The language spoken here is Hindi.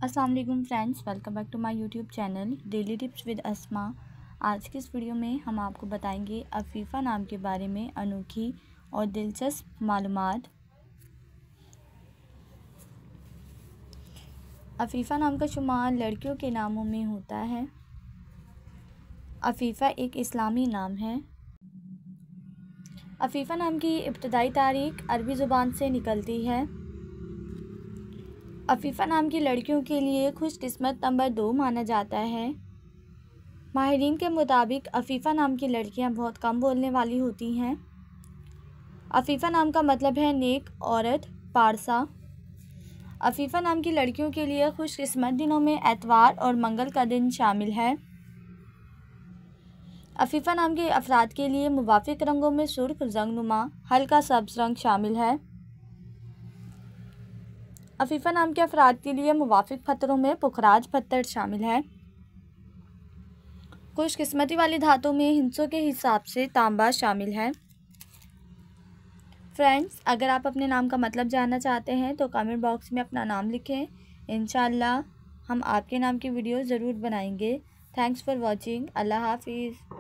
अस्सलाम वालेकुम friends, welcome back to my YouTube channel daily tips with Asma. आज की इस वीडियो में हम आपको बताएंगे अफीफ़ा नाम के बारे में अनोखी और दिलचस्प मालूमात। अफीफ़ा नाम का शुमार लड़कियों के नामों में होता है। अफीफ़ा एक इस्लामी नाम है। अफीफ़ा नाम की इब्तदाई तारीख अरबी ज़ुबान से निकलती है। अफीफ़ा नाम की लड़कियों के लिए खुशकिस्मत नंबर 2 माना जाता है। माहिरीन के मुताबिक अफीफ़ा नाम की लड़कियां बहुत कम बोलने वाली होती हैं। अफीफ़ा नाम का मतलब है नेक औरत, पारसा। अफीफ़ा नाम की लड़कियों के लिए खुशकिस्मत दिनों में एतवार और मंगल का दिन शामिल है। अफीफ़ा नाम के अफराद के लिए मुवाफिक रंगों में सुर्ख, रंगनुमा, हल्का सब्ज़ रंग शामिल है। अफीफ़ा नाम के अफराद के लिए मुवाफिक पत्थरों में पुखराज पत्थर शामिल है। खुशकिस्मती वाली धातु में हिंसों के हिसाब से तांबा शामिल है। फ्रेंड्स, अगर आप अपने नाम का मतलब जानना चाहते हैं तो कमेंट बॉक्स में अपना नाम लिखें। इंशाअल्लाह हम आपके नाम की वीडियो ज़रूर बनाएंगे। Thanks for watching. अल्लाह हाफिज़।